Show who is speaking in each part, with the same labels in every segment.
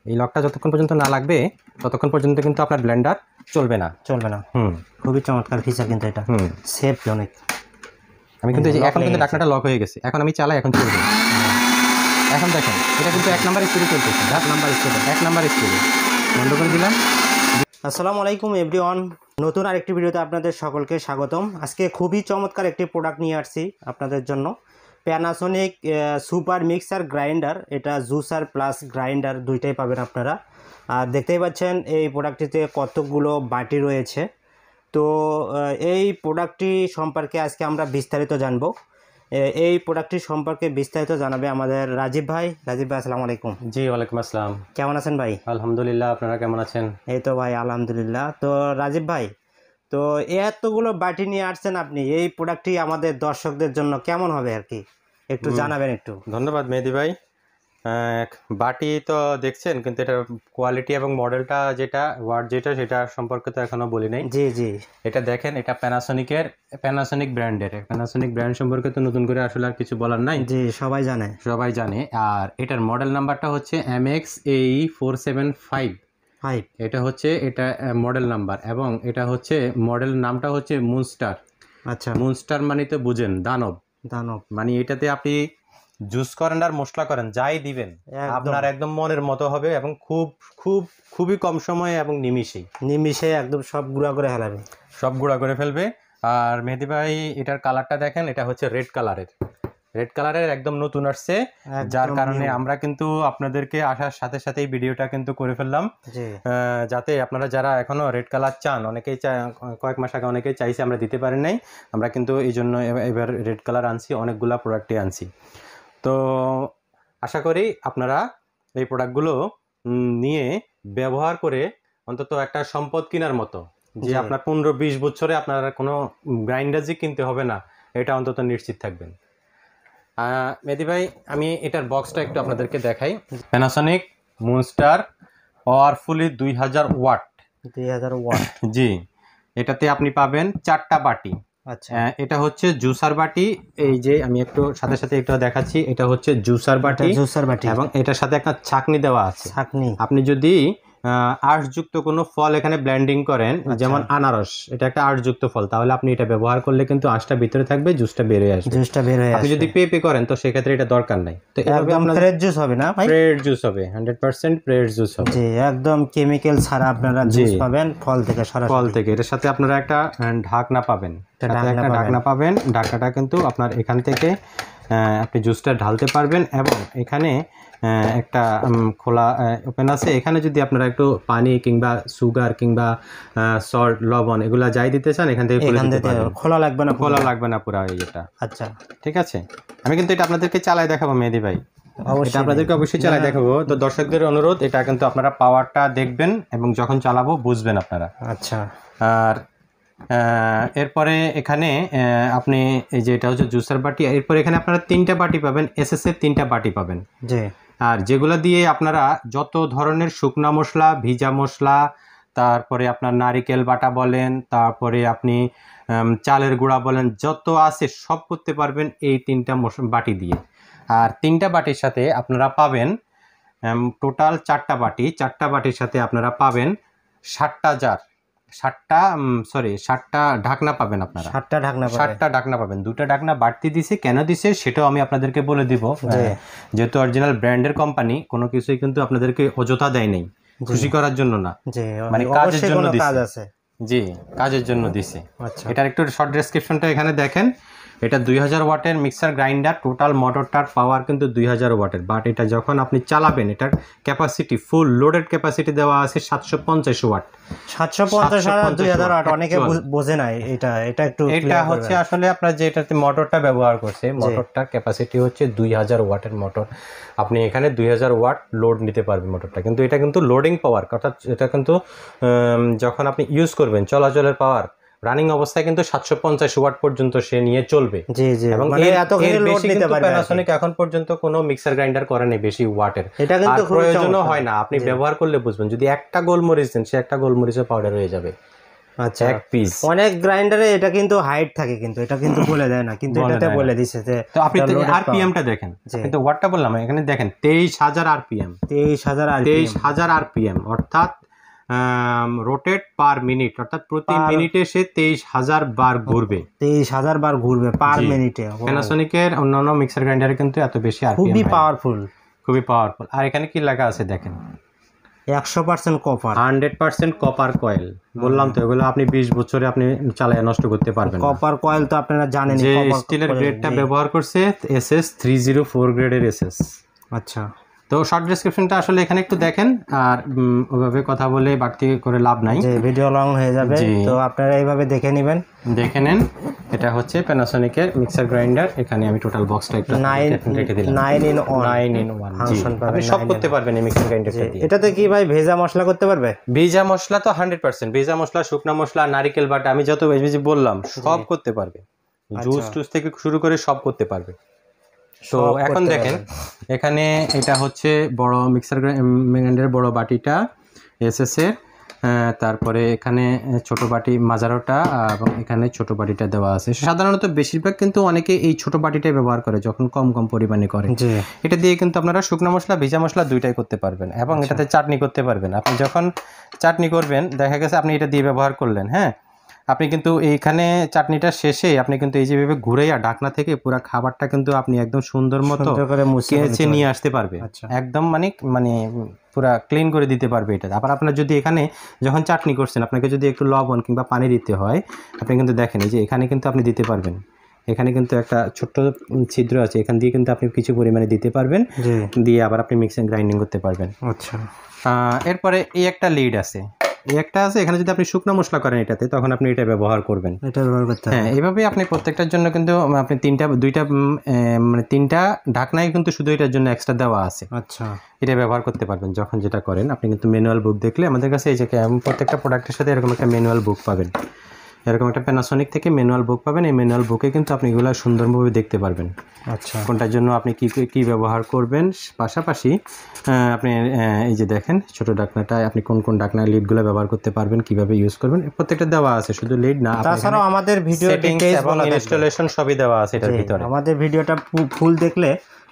Speaker 1: এই লকটা যতক্ষণ পর্যন্ত না লাগবে ততক্ষণ পর্যন্ত কিন্তু আপনার ব্লেন্ডার চলবে না।
Speaker 2: খুবই চমৎকার ফিচার কিন্তু এটা। সেফ অনেক।
Speaker 1: আমি কিন্তু এখন কিন্তু ঢাকনাটা লক হয়ে গেছে, এখন আমি চালাই, এখন চলবে। এখন দেখেন এটা কিন্তু 1 নাম্বার স্পিডে চলতেছে, 1 নাম্বার স্পিডে বন্ধ করে দিলাম।
Speaker 2: আসসালামু আলাইকুম এভরিওয়ান, নতুন আরেকটি ভিডিওতে আপনাদের সকলকে স্বাগতম। আজকে খুবই চমৎকার একটি প্রোডাক্ট নিয়ে আসছি আপনাদের জন্য, প্যানাসোনিক সুপার মিক্সার গ্রাইন্ডার। এটা জুসার প্লাস গ্রাইন্ডার দুইটাই পাবেন আপনারা। আর দেখতেই পাচ্ছেন এই প্রোডাক্টটিতে কতগুলো বাটি রয়েছে। তো এই প্রোডাক্টটি সম্পর্কে আজকে আমরা বিস্তারিত জানবো। এই প্রোডাক্টটি সম্পর্কে বিস্তারিত জানাবে আমাদের রাজীব ভাই। রাজীব ভাই আসসালামু আলাইকুম।
Speaker 1: জি ওয়ালাইকুম আসসালাম।
Speaker 2: কেমন আছেন ভাই?
Speaker 1: আলহামদুলিল্লাহ, আপনারা কেমন আছেন?
Speaker 2: এই তো ভাই আলহামদুলিল্লাহ। তো রাজীব ভাই, তো এতগুলো বাটি নিয়ে আসছেন আপনি, এই প্রোডাক্টটি আমাদের দর্শকদের জন্য কেমন হবে আর কি একটু জানাবেন একটু।
Speaker 1: ধন্যবাদ মেহেদি ভাই। বাটি তো দেখছেন, কিন্তু এটা কোয়ালিটি এবং মডেলটা যেটা ওয়াট যেটা সেটা সম্পর্কে তো এখনো বলি নাই।
Speaker 2: জি জি,
Speaker 1: এটা দেখেন, এটা প্যানাসোনিক ব্র্যান্ডের। প্যানাসোনিক ব্র্যান্ড সম্পর্কে তো নতুন করে আসলে আর কিছু বলার নাই,
Speaker 2: জি সবাই জানে।
Speaker 1: আর এটার মডেল নাম্বারটা হচ্ছে MXAE475। এটা হচ্ছে এটা মডেল নাম্বার, এবং এটা হচ্ছে মডেল নামটা হচ্ছে মুনস্টার।
Speaker 2: আচ্ছা,
Speaker 1: মুনস্টার মানে তো বুঝেন, দানব। মানে এটাতে আপনি জুস করেন আর মশলা করেন, যাই দিবেন আপনার একদম মনের মতো হবে, এবং খুবই কম সময়ে এবং নিমিষে
Speaker 2: একদম সব গুঁড়া করে
Speaker 1: ফেলবে। আর মেহেদি ভাই এটার কালারটা দেখেন, এটা হচ্ছে রেড কালারের একদম নতুন আসছে, যার কারণে আমরা কিন্তু আপনাদেরকে আসার সাথে সাথেই ভিডিওটা কিন্তু করে ফেললাম, যাতে আপনারা যারা এখনো রেড কালার চান, অনেকেই কয়েক মাস আগে অনেকেই চাইছে, আমরা দিতে পারি নাই। আমরা কিন্তু এই জন্য এবার রেড কালার আনছি, অনেকগুলা প্রোডাক্টই আনছি। তো আশা করি আপনারা এই প্রোডাক্টগুলো নিয়ে ব্যবহার করে অন্তত একটা সম্পদ কেনার মতো, যে আপনার 15-20 বছরে আপনার কোনো গ্রাইন্ডারই কিনতে হবে না, এটা অন্তত নিশ্চিত থাকবেন। মেহেদি ভাই, আমি এটার বক্সটা একটু আপনাদেরকে দেখাই। Panasonic monster powerfully 2000 watt. জি, এটাতে আপনি পাবেন 4টা বাটি। আচ্ছা, এটা হচ্ছে জুসার বাটি। এই যে আমি একটু সাথে সাথে একটু দেখাচ্ছি, এটা হচ্ছে জুসার বাটি, এবং এটার সাথে একটা ছাঁকনি দেওয়া আছে। আপনি যদি আঁশযুক্ত কোনো ফল এখানে ব্লেন্ডিং করেন, যেমন আনারস, এটা একটা আঁশযুক্ত ফল, তাহলে আপনি এটা ব্যবহার করলে কিন্তু আঁশটা ভিতরে থাকবে, জুসটা বের হয়ে আসবে। আপনি যদি পেঁপে করেন তো সেক্ষেত্রে এটা দরকার নাই। তো
Speaker 2: একদম ফ্রেশ জুস হবে না ভাই?
Speaker 1: ফ্রেশ জুস হবে, 100% ফ্রেশ জুস হবে।
Speaker 2: জি, একদম কেমিক্যাল ছাড়া আপনারা জুস পাবেন ফল থেকে, সরাসরি।
Speaker 1: এটার সাথে আপনারা একটা ঢাকনা পাবেন, ঢাকনাটা কিন্তু আপনার এখান থেকে আপনি জুসটা ঢালতে পারবেন, এবং এখানে একটা খোলা ওপেন আছে। এখানে যদি আপনারা একটু পানি কিংবা সুগার কিংবা সল্ট, লবণ এগুলা যাই দিতে চান, এখান থেকে
Speaker 2: খোলা লাগবে
Speaker 1: না পুরো এটা।
Speaker 2: আচ্ছা,
Speaker 1: ঠিক আছে। আমি কিন্তু এটা আপনাদেরকে চালাই দেখাবো মেহেদি ভাই, এটা আপনাদেরকে অবশ্যই চালাই দেখাবো। তো দর্শকদের অনুরোধ, এটা কিন্তু আপনারা পাওয়ারটা দেখবেন এবং যখন চালাবো বুঝবেন আপনারা।
Speaker 2: আচ্ছা,
Speaker 1: আর এরপরে এখানে আপনি এই যে এটা হচ্ছে জুসার বাটি, এরপরে এখানে আপনারা 3টা বাটি পাবেন, এসএস এর 3টা বাটি পাবেন।
Speaker 2: জি,
Speaker 1: আর যেগুলো দিয়ে আপনারা যত ধরনের শুকনা মশলা, ভিজা মশলা, তারপরে আপনার নারিকেল বাটা বলেন, তারপরে আপনি চালের গুঁড়া বলেন, যত আছে সব করতে পারবেন এই 3টা বাটি দিয়ে। আর 3টা বাটির সাথে আপনারা পাবেন টোটাল 4টা বাটির সাথে আপনারা পাবেন 7টা ঢাকনা পাবেন। আপনারা 7টা ঢাকনা পাবেন। 2টা ঢাকনা বাড়তি দিছে, কেন দিছে সেটাও আমি আপনাদেরকে বলে দিব। যেহেতু অরিজিনাল ব্র্যান্ডের কোম্পানি, কোনো কিছুই কিন্তু আপনাদেরকে অযথা দেয় নাই, খুশি করার জন্য না, মানে কাজের জন্য দিছে। জি, কাজের জন্য দিছে। এটার একটু শর্ট ডেসক্রিপশনটা এখানে দেখেন। এটা 2000 ওয়াটের মিক্সার গ্রাইন্ডার, টোটাল মোটরটার পাওয়ার কিন্তু 2000 ওয়াটের। বাট এটা যখন আপনি চালাবেন, এটার ক্যাপাসিটি ফুল লোডেড ক্যাপাসিটি দেওয়া আছে 750 ওয়াট।
Speaker 2: 750 আর 2000 ওয়াট অনেকে বোঝে না এটা একটু
Speaker 1: এটা হচ্ছে আসলে আপনার যে এটাতে মোটরটা ব্যবহার করছে, মোটরটার ক্যাপাসিটি হচ্ছে 2000 ওয়াটের মোটর। আপনি এখানে 2000 ওয়াট লোড নিতে পারবেন মোটরটা, কিন্তু এটা কিন্তু লোডিং পাওয়ার, অর্থাৎ এটা কিন্তু যখন আপনি ইউজ করবেন চলাচলের পাওয়ার, রানিং অবস্থায় কিন্তু 750 ওয়াট পর্যন্ত সে নিয়ে চলবে।
Speaker 2: জি জি,
Speaker 1: এবং এর বেশি কিন্তু প্যানাসোনিক এখন পর্যন্ত কোনো মিক্সার গ্রাইন্ডার করে নাই বেশি ওয়াটের,
Speaker 2: এটা কিন্তু
Speaker 1: প্রয়োজনও হয় না। আপনি ব্যবহার করলে বুঝবেন, যদি একটা গোলমরিচ দেন, সে একটা গোলমরিচের পাউডার হয়ে যাবে।
Speaker 2: আচ্ছা
Speaker 1: এক পিস।
Speaker 2: অনেক গ্রাইন্ডারে এটা কিন্তু হাইট থাকে, কিন্তু এটা কিন্তু বলে দেয় না, কিন্তু এটাতে বলে দিছে যে।
Speaker 1: তো আপনি আরপিএমটা দেখেন, কিন্তু ওয়াটটা বললাম এখানে দেখেন 23,000 আরপিএম, 23,000 আরপিএম, অর্থাৎ রোটেট পার মিনিট, অর্থাৎ প্রতি মিনিটে সে 23,000 বার ঘুরবে।
Speaker 2: 23,000 বার ঘুরবে পার মিনিটে।
Speaker 1: প্যানাসোনিকের অন্যান্য মিক্সার গ্রাইন্ডারে কিন্তু এত বেশি আরপিএম,
Speaker 2: খুবই পাওয়ারফুল,
Speaker 1: খুবই পাওয়ারফুল। আর এখানে কি লেখা আছে দেখেন,
Speaker 2: 100% কপার,
Speaker 1: 100% কপার কয়েল। বললাম তো এগুলো আপনি 20 বছরে আপনি চালায় নষ্ট করতে পারবেন।
Speaker 2: কপার কয়েল তো আপনারা জানেন,
Speaker 1: যে স্টিলের গ্রেডটা ব্যবহার করছে এসএস 304 গ্রেডের এসএস।
Speaker 2: আচ্ছা,
Speaker 1: তো শর্ট ডেসক্রিপশনটা আসলে এখানে একটু দেখেন, আর ওইভাবে কথা বলে বাড়তি করে লাভ নাই,
Speaker 2: যে ভিডিও লং হয়ে যাবে। তো আপনারা এইভাবে দেখে নেবেন,
Speaker 1: দেখে নেন। এটা হচ্ছে প্যানাসোনিকের মিক্সার গ্রাইন্ডার। এখানে আমি টোটাল বক্সটা একটু রেখে দিলাম।
Speaker 2: 9 in 1
Speaker 1: আপনি সব করতে পারবেন এই মিক্সার গ্রাইন্ডারটা দিয়ে।
Speaker 2: এটাতে কি ভাই ভেজা মশলা করতে পারবে?
Speaker 1: ভেজা মশলা তো 100%, ভেজা মশলা, শুকনা মশলা, নারকেল বাটা, আমি যত বেশি বললাম সব করতে পারবে। জুস টুস থেকে শুরু করে সব করতে পারবে। তো এখন দেখেন এখানে এটা হচ্ছে বড় মিক্সার গ্রাইন্ডারের বড় বাটিটা এসএস এর, তারপরে এখানে ছোট বাটি মাজারোটা, এবং এখানে ছোট বাটিটা দেওয়া আছে। সাধারণত বেশিরভাগ কিন্তু অনেকে এই ছোট বাটিটাই ব্যবহার করে যখন কম কম পরিমাণে করে। এটা দিয়ে কিন্তু আপনারা শুকনো মশলা, ভেজা মশলা দুইটাই করতে পারবেন, এবং এটাতে চাটনি করতে পারবেন। আপনি যখন চাটনি করবেন, দেখা গেছে আপনি এটা দিয়ে ব্যবহার করলেন, হ্যাঁ, আপনি কিন্তু এইখানে চাটনিটা শেষে আপনি কিন্তু এই যেভাবে ঘুরাইয়া ঢাকনা থেকে পুরো খাবারটা কিন্তু আপনি একদম সুন্দর মতো কেচে নিয়ে আসতে পারবে, একদম মানে পুরা ক্লিন করে দিতে পারবে এটা। আবার আপনার যদি এখানে যখন চাটনি করছেন আপনাকে যদি একটু লবণ কিংবা পানি দিতে হয়, আপনি কিন্তু দেখেন এই যে এখানে কিন্তু আপনি দিতে পারবেন। এখানে কিন্তু একটা ছোট্ট ছিদ্র আছে, এখান দিয়ে কিন্তু আপনি কিছু পরিমাণে দিতে পারবেন, দিয়ে আবার আপনি মিক্সিং গ্রাইন্ডিং করতে পারবেন।
Speaker 2: আচ্ছা,
Speaker 1: এরপরে এই একটা লিড আছে, এই একটা আছে, এখানে যদি আপনি শুকনো মশলা করেন এটাতে, তখন আপনি এটা ব্যবহার করবেন। হ্যাঁ, এইভাবে আপনি প্রত্যেকটার জন্য কিন্তু আপনি তিনটা ঢাকনাই কিন্তু শুধু এটার জন্য এক্সট্রা দেওয়া আছে।
Speaker 2: আচ্ছা,
Speaker 1: এটা ব্যবহার করতে পারবেন যখন যেটা করেন। আপনি কিন্তু ম্যানুয়াল বুক দেখলে আমাদের কাছে এই যে প্রত্যেকটা প্রোডাক্টের সাথে এরকম একটা ম্যানুয়াল বুক পাবেন, এরকম একটা প্যানাসোনিক থেকে ম্যানুয়াল বুক পাবেন। এই ম্যানুয়াল বুকে কিন্তু আপনি এগুলো সুন্দরভাবে দেখতে পারবেন।
Speaker 2: আচ্ছা,
Speaker 1: কোনটার জন্য আপনি কি ব্যবহার করবেন। পাশাপাশি আপনি এই যে দেখেন ছোট ঢাকনাটা, আপনি কোন কোন ঢাকনা লিডগুলো ব্যবহার করতে পারবেন, কিভাবে ইউজ করবেন, প্রত্যেকটা দেওয়া আছে। শুধু লিড না,
Speaker 2: তাছাড়াও আমাদের ভিডিও
Speaker 1: ডিটেইলস এবং ইনস্টলেশন সবই দেওয়া আছে এটার ভিতরে।
Speaker 2: আমাদের ভিডিওটা ফুল দেখলে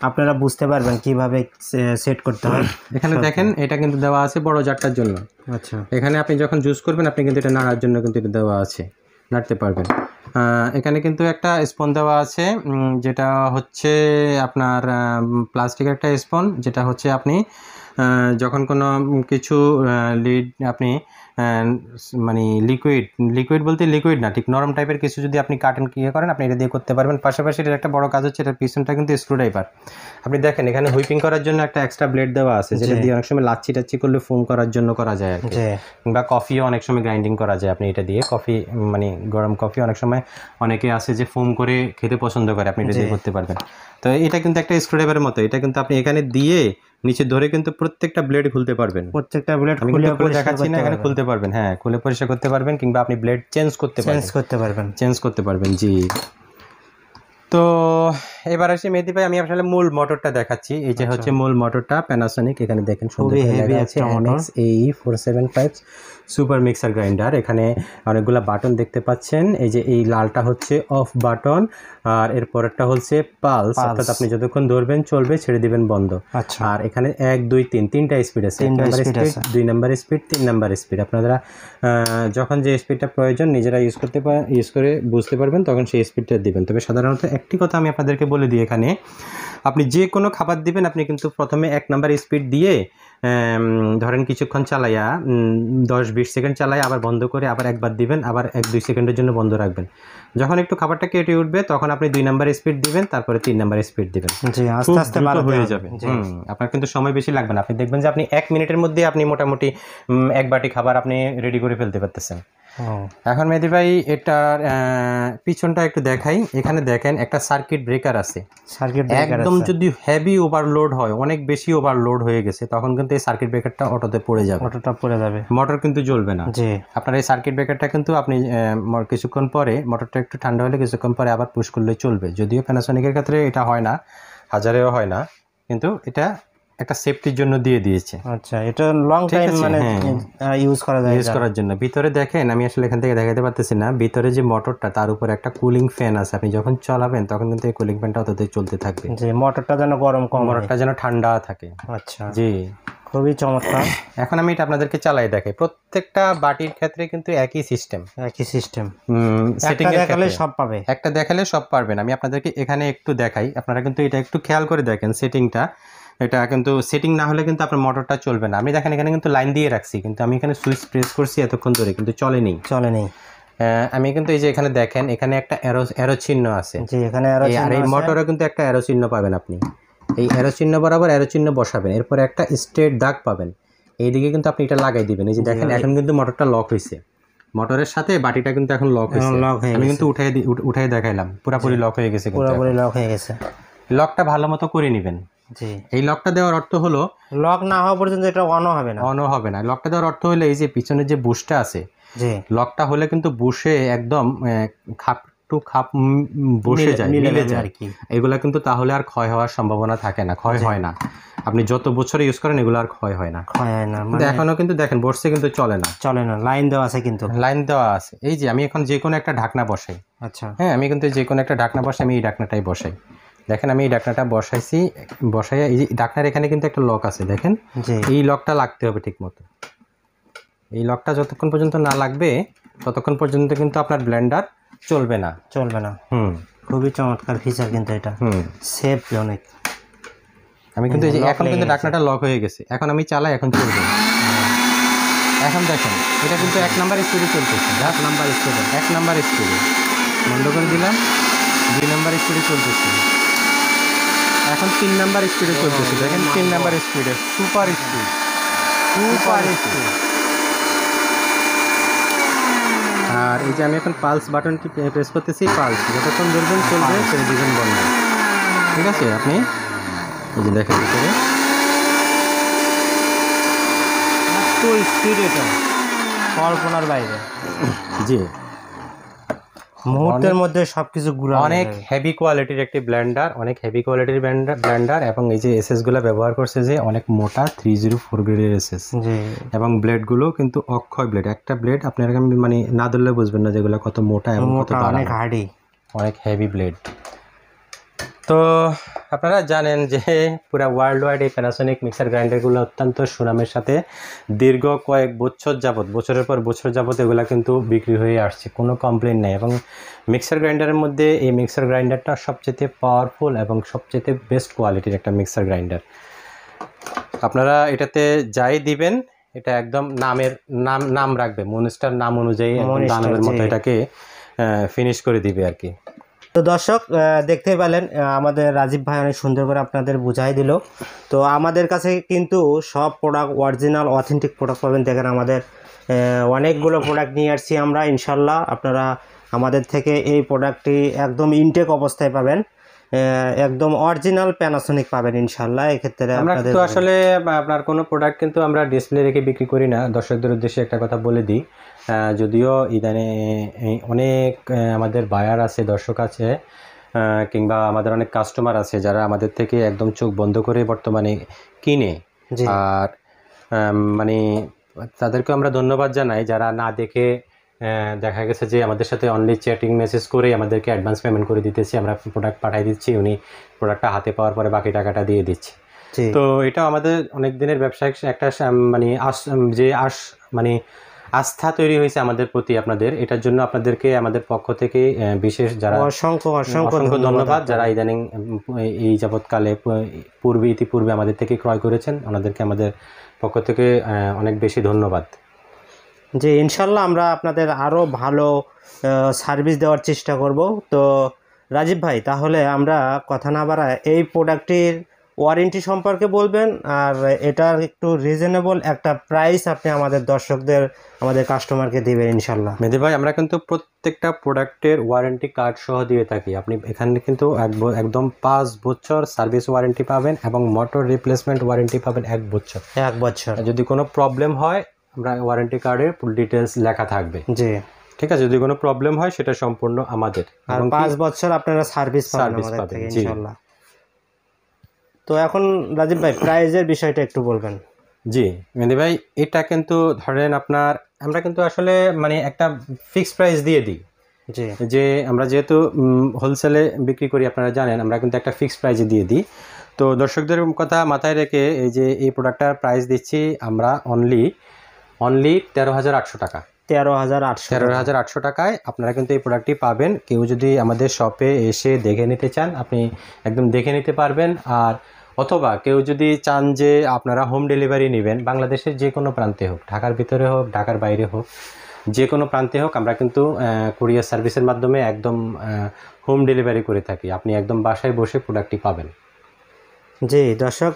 Speaker 2: আপনারা বুঝতে পারবেন কিভাবে সেট করতে হয়।
Speaker 1: এখানে দেখেন এটা কিন্তু দেওয়া আছে বড় জারটার জন্য।
Speaker 2: আচ্ছা,
Speaker 1: এখানে আপনি যখন জুস করবেন আপনি কিন্তু এটা নাড়ার জন্য কিন্তু এটা দেওয়া আছে, নাড়তে পারবেন। এখানে কিন্তু একটা স্পন দেওয়া আছে, যেটা হচ্ছে আপনার প্লাস্টিকের একটা স্পন, যেটা হচ্ছে আপনি যখন কোনো কিছু লিড আপনি মানে লিকুইড বলতে লিকুইড না, ঠিক নরম টাইপের কিছু যদি আপনি কাটেন করেন, আপনি এটা দিয়ে করতে পারবেন। পাশাপাশি এর একটা বড় কাজ হচ্ছে এটার পিছনটা কিন্তু স্ক্রুড্রাইভার। আপনি দেখেন এখানে হুইপিং করার জন্য একটা এক্সট্রা ব্লেড দেওয়া আছে, যেটা দিয়ে অনেক সময় লাচ্ছি টাচ্ছি করলে ফোম করার জন্য করা যায় আর কি, কিংবা কফিও অনেক সময় গ্রাইন্ডিং করা যায়। আপনি এটা দিয়ে কফি মানে গরম কফি অনেক সময় অনেকে আছে যে ফোম করে খেতে পছন্দ করে, আপনি এটা দিয়ে করতে পারবেন। তো এটা কিন্তু একটা স্ক্রুড্রাইভারের মতো, এটা কিন্তু আপনি এখানে দিয়ে নিচে ধরে কিন্তু প্রত্যেকটা ব্লেড খুলতে পারবেন।
Speaker 2: প্রত্যেকটা ব্লেড
Speaker 1: খুলে দেখাচ্ছি না, এখানে খুলতে পারবেন। হ্যাঁ, খুলে পরিষ্কার করতে পারবেন, কিংবা আপনি ব্লেড চেঞ্জ করতে পারবেন। জি, তো এবার আসি মেহেদী ভাই, আমি আসলে মূল মোটরটা দেখাচ্ছি। এই যে হচ্ছে মূল মোটরটা প্যানাসোনিক, এখানে দেখেন
Speaker 2: খুবই হেভি আছে
Speaker 1: MX AE475 super mixer grinder. এখানে অনেকগুলো বাটন দেখতে পাচ্ছেন। এই যে এই লালটা হচ্ছে অফ বাটন, আর এর পরেরটা হচ্ছে পালস, অর্থাৎ আপনি যতক্ষণ ধরবেন চলবে, ছেড়ে দিবেন বন্ধ। আর এখানে 1 2 3 তিনটা স্পিড আছে, 1 number speed, 2 number speed, 3 number speed. আপনারা যখন যে স্পিডটা প্রয়োজন নিজেরা ইউজ করে বুঝতে পারবেন, তখন সেই স্পিডটা দিবেন। তবে সাধারণত একটি কথা আমি আপনাদেরকে বলে দিই, এখানে আপনি যে কোনো খাবার দিবেন, আপনি কিন্তু প্রথমে 1 নাম্বার স্পিড দিয়ে ধরেন কিছুক্ষণ চালাইয়া 10-20 সেকেন্ড চালাই, আবার বন্ধ করে আবার একবার দিবেন, আবার 1-2 সেকেন্ডের জন্য বন্ধ রাখবেন। যখন একটু খাবারটা কেটে উঠবে তখন আপনি 2 নাম্বার স্পিড দিবেন, তারপরে 3 নাম্বার স্পিড দিবেন। আস্তে আস্তে ভালো হয়ে যাবে। আপনার কিন্তু সময় বেশি লাগবে না। আপনি দেখবেন যে আপনি 1 মিনিটের মধ্যে আপনি মোটামুটি 1 বাটি খাবার আপনি রেডি করে ফেলতে পারতেছেন। এখন মেহেদী ভাই এটার পিছনটা একটু দেখাই। এখানে দেখেন একটা সার্কিট ব্রেকার আছে। একদম যদি হেভি ওভারলোড হয়, অনেক বেশি ওভারলোড হয়ে গেছে, তখন কিন্তু এই সার্কিট ব্রেকারটা অটোতে পড়ে যাবে, মোটর কিন্তু জ্বলবে না। আপনার এই সার্কিট ব্রেকারটা কিন্তু আপনি কিছুক্ষণ পরে, মোটরটা একটু ঠান্ডা হলে কিছুক্ষণ পরে আবার পুশ করলে চলবে। যদিও প্যানাসোনিকের ক্ষেত্রে এটা হয় না, হাজারেও হয় না, কিন্তু এটা একটা সেফটির জন্য দিয়ে দিয়েছে।
Speaker 2: আচ্ছা, এটা লং টাইম মানে ইউজ করা যায়,
Speaker 1: ইউজ করার জন্য। ভিতরে দেখেন, আমি আসলে এখান থেকে দেখাতে পারতেছি না, ভিতরে যে মোটরটা তার উপর একটা কুলিং ফ্যান আছে, আপনি যখন চালাবেন তখন কিন্তু এই কুলিং ফ্যানটা অতটাই চলতে থাকবে,
Speaker 2: যে মোটরটা যেন গরম কম,
Speaker 1: মোটরটা যেন ঠান্ডা থাকে।
Speaker 2: আচ্ছা
Speaker 1: জি,
Speaker 2: খুবই চমৎকার।
Speaker 1: এখন আমি এটা আপনাদেরকে চালাই দেখাই। প্রত্যেকটা বাটির ক্ষেত্রে কিন্তু একই সিস্টেম, সেটিং এর
Speaker 2: দেখালে সব পাবে,
Speaker 1: একটা দেখালে সব পারবেন। আমি আপনাদেরকে এখানে একটু দেখাই, আপনারা কিন্তু এটা একটু খেয়াল করে দেখেন সেটিংটা। এটা কিন্তু সেটিং না হলে কিন্তু আপনার মোটরটা চলবে না। আমি দেখেন এখানে কিন্তু লাইন দিয়ে রাখছি, কিন্তু আমি এখানে সুইচ প্রেস করছি এতক্ষণ ধরে, কিন্তু চলেনি। আমি কিন্তু এই যে এখানে দেখেন, এখানে একটা অ্যারো চিহ্ন আছে, আর এই মোটরও কিন্তু একটা অ্যারো চিহ্ন পাবেন। আপনি এই অ্যারো চিহ্ন বরাবর অ্যারো চিহ্ন বসাবেন, এরপরে একটা স্ট্রেট দাগ পাবেন, এইদিকে কিন্তু আপনি এটা লাগাই দিবেন। এই যে দেখেন এখন কিন্তু মোটরটা লক হয়েছে, মোটরের সাথে বাটিটা কিন্তু এখন লক হয়েছে। আমি কিন্তু উঠাই দেখাইলাম, পুরোপুরি লক হয়ে গেছে,
Speaker 2: পুরোপুরি লক হয়ে গেছে।
Speaker 1: লকটা ভালো মতো করে নেবেন। এই লকটা দেওয়ার অর্থ হলো
Speaker 2: লক না হওয়া পর্যন্ত এটা অনও হবে না।
Speaker 1: লকটা দেওয়ার অর্থ হলো এই যে পিছনে যে বুশটা আছে, লকটা হলে কিন্তু বুশে একদম খাপ টু খাপ বসে যায়, মিলে যায় আর কি। এগুলা কিন্তু তাহলে আর ক্ষয় হওয়ার সম্ভাবনা থাকে না, ক্ষয় হয় না। আপনি যত বছর ইউজ করেন এগুলো আর ক্ষয় হয় না। কিন্তু এখনো কিন্তু দেখেন বসছে, কিন্তু চলে না। লাইন দেওয়া আছে, কিন্তু লাইন দেওয়া আছে। এই যে আমি এখন যে কোনো একটা ঢাকনা বসাই, আচ্ছা হ্যাঁ, আমি কিন্তু যে কোনো একটা ঢাকনা বসাই, আমি এই ঢাকনাটাই বসাই। দেখেন আমি এই ঢাকনাটা বসাইছি, বসাইয়া এই যে ঢাকনার এখানে কিন্তু একটা লক আছে, দেখেন এই লকটা লাগতে হবে ঠিক মতো। এই লকটা যতক্ষণ পর্যন্ত না লাগবে ততক্ষণ পর্যন্ত কিন্তু আপনার ব্লেন্ডার চলবে না। খুবই চমৎকার ফিচার কিন্তু এটা, সেফ অনেক। আমি কিন্তু এই যে এখন কিন্তু ঢাকনাটা লক হয়ে গেছে, এখন আমি চালাই, এখন চলবে। এখন দেখেন এটা কিন্তু 1 নাম্বার স্পিডে চলতেছে, 1 নাম্বার স্পিডে বন্ধ করে দিলাম, 2 নাম্বার স্পিডে চলতেছে, এখন 3 নাম্বার স্পিডে চলতেছে। দেখেন 3 নাম্বার স্পিডে, সুপার স্পিড। আর এই যে আমি এখন পালস বাটনটি প্রেস করতেছি, পালস যতক্ষণ ধরবেন চলবে, ছেড়ে দিবেন বন্ধ। ঠিক আছে, আপনি এই যে দেখেন ভিতরে এত স্পিড, এটা কল্পনার বাইরে। জি, মুহূর্তের মধ্যে সবকিছু গুঁড়া। অনেক হেভি কোয়ালিটির একটি ব্লেন্ডার, অনেক হেভি কোয়ালিটির ব্লেন্ডার। এবং এই যে এসএস গুলো ব্যবহার করছে যে অনেক মোটা 304 গ্রেডের এসএস, এবং ব্লেডগুলো কিন্তু অক্ষয় ব্লেড। একটা ব্লেড আপনার মানে না ধরলে বুঝবেন না যেগুলো কত মোটা এবং কত অনেক হার্ডি, অনেক হেভি ব্লেড। তো আপনারা জানেন যে পুরো ওয়ার্ল্ড ওয়াইড এই প্যানাসোনিক মিক্সার গ্রাইন্ডারগুলো অত্যন্ত সুনামের সাথে দীর্ঘ কয়েক বছর যাবত, বছরের পর বছর যাবত এগুলো কিন্তু বিক্রি হয়ে আসছে, কোনো কমপ্লেন নেই। এবং মিক্সার গ্রাইন্ডারের মধ্যে এই মিক্সার গ্রাইন্ডারটা সবচেয়ে পাওয়ারফুল এবং সবচেয়ে বেস্ট কোয়ালিটির একটা মিক্সার গ্রাইন্ডার। আপনারা এটাতে যাই দিবেন, এটা একদম নাম রাখবে, মনস্টার নাম অনুযায়ী দানবের মতো এটাকে ফিনিশ করে দিবে আর কি। তো দর্শক দেখতেই পেলেন, আমাদের রাজীব ভাই অনেক সুন্দর করে আপনাদের বুঝাই দিল। তো আমাদের কাছে কিন্তু সব প্রোডাক্ট অরিজিনাল অথেন্টিক প্রোডাক্ট পাবেন। দেখেন আমাদের অনেকগুলো প্রোডাক্ট নিয়ে আসছি আমরা, ইনশাল্লাহ আপনারা আমাদের থেকে এই প্রোডাক্টটি একদম ইনটেক অবস্থায় পাবেন, একদম অরিজিনাল প্যানাসোনিক পাবেন ইনশাল্লাহ। এক্ষেত্রে আমরা তো আসলে আপনার কোনো প্রোডাক্ট কিন্তু আমরা ডিসপ্লে রেখে বিক্রি করি না। দর্শকদের উদ্দেশ্যে একটা কথা বলে দিই, যদিও ইদানে অনেক আমাদের বায়ার আছে, দর্শক আছে, কিংবা আমাদের অনেক কাস্টমার আছে যারা আমাদের থেকে একদম চোখ বন্ধ করে বর্তমানে কিনে, আর মানে তাদেরকে আমরা ধন্যবাদ জানাই যারা না দেখে দেখা গেছে যে আমাদের সাথে অনলি চ্যাটিং মেসেজ করে আমাদেরকে অ্যাডভান্স পেমেন্ট করে দিতেছি, আমরা প্রোডাক্ট পাঠিয়ে দিচ্ছি, উনি প্রোডাক্টটা হাতে পাওয়ার পরে বাকি টাকাটা দিয়ে দিচ্ছি। তো এটা আমাদের অনেক দিনের ব্যবসায়িক একটা মানে মানে আস্থা তৈরি হয়েছে আমাদের প্রতি আপনাদের। এটার জন্য আপনাদেরকে আমাদের পক্ষ থেকে বিশেষ যারা অসংখ্য ধন্যবাদ, যারা ইদানিং এই যাবৎকালে ইতিপূর্বে আমাদের থেকে ক্রয় করেছেন, ওনাদেরকে আমাদের পক্ষ থেকে অনেক বেশি ধন্যবাদ। যে ইনশাল্লাহ আমরা আপনাদের আরও ভালো সার্ভিস দেওয়ার চেষ্টা করব। তো রাজীব ভাই, তাহলে আমরা কথা না বাড়ায় এই প্রোডাক্টটির ওয়ারেন্টি সম্পর্কে বলবেন, আর এটার একটু রিজনেবল একটা প্রাইস আপনি আমাদের দর্শকদের, আমাদের কাস্টমারকে দেবেন ইনশাল্লাহ। মেহেদী ভাই, আমরা কিন্তু প্রত্যেকটা প্রোডাক্টের ওয়ারেন্টি কার্ড সহ দিয়ে থাকি। আপনি এখানে কিন্তু একদম 5 বছর সার্ভিস ওয়ারেন্টি পাবেন এবং মোটর রিপ্লেসমেন্ট ওয়ারেন্টি পাবেন 1 বছর। যদি কোনো প্রবলেম হয় আমরা ওয়ারেন্টি কার্ডের ফুল ডিটেলস লেখা থাকবে। জি, ঠিক আছে। যদি কোনো প্রবলেম হয় সেটা সম্পূর্ণ আমাদের, আর 5 বছর আপনারা সার্ভিস পাবেন ইনশাআল্লাহ। তো
Speaker 2: তো এখন রাজীব ভাই প্রাইজের বিষয়টা একটু বলবেন।
Speaker 1: জি মেহেদি ভাই, এটা কিন্তু ধরেন আপনার আমরা কিন্তু আসলে মানে একটা ফিক্সড প্রাইস দিয়ে দিই,
Speaker 2: জি
Speaker 1: যে আমরা যেহেতু হোলসেলে বিক্রি করি আপনারা জানেন, আমরা কিন্তু একটা ফিক্সড প্রাইসে দিয়ে দিই। তো দর্শকদের কথা মাথায় রেখে এই যে এই প্রোডাক্টটার প্রাইস দিচ্ছি আমরা অনলি 13,800 টাকা।
Speaker 2: 13,800
Speaker 1: টাকায় আপনারা কিন্তু এই প্রোডাক্টটি পাবেন। কেউ যদি আমাদের শপে এসে দেখে নিতে চান, আপনি একদম দেখে নিতে পারবেন। আর অথবা কেউ যদি চান যে আপনারা হোম ডেলিভারি নেবেন, বাংলাদেশের যে কোনো প্রান্তে হোক, ঢাকার ভিতরে হোক, ঢাকার বাইরে হোক, যে কোনো প্রান্তে হোক, আমরা কিন্তু কুরিয়ার সার্ভিসের মাধ্যমে একদম হোম ডেলিভারি করে থাকি। আপনি একদম বাসায় বসে প্রোডাক্টটি পাবেন।
Speaker 2: জি দর্শক,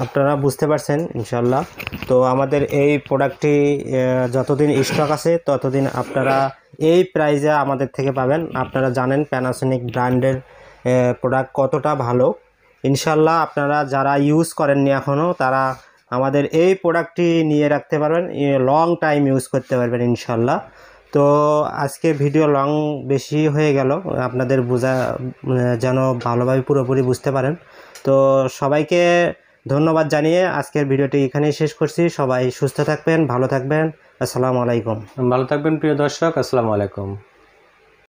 Speaker 2: আপনারা বুঝতে পারছেন ইনশাল্লাহ। তো আমাদের এই প্রোডাক্টটি যতদিন স্টক আছে ততদিন আপনারা এই প্রাইজে আমাদের থেকে পাবেন। আপনারা জানেন প্যানাসোনিক ব্র্যান্ডের প্রোডাক্ট কতটা ভালো। ইনশাল্লাহ আপনারা যারা ইউজ করেননি এখনও, তারা আমাদের এই প্রোডাক্টটি নিয়ে রাখতে পারবেন, লং টাইম ইউজ করতে পারবেন ইনশাল্লাহ। তো আজকে ভিডিও লং বেশি হয়ে গেল, আপনাদের বোঝা যেন ভালোভাবে পুরোপুরি বুঝতে পারেন। তো সবাইকে ধন্যবাদ জানিয়ে আজকের ভিডিওটি এখানেই শেষ করছি। সবাই সুস্থ থাকবেন, ভালো থাকবেন। আসসালামু আলাইকুম।
Speaker 1: ভালো থাকবেন প্রিয় দর্শক, আসসালামু আলাইকুম।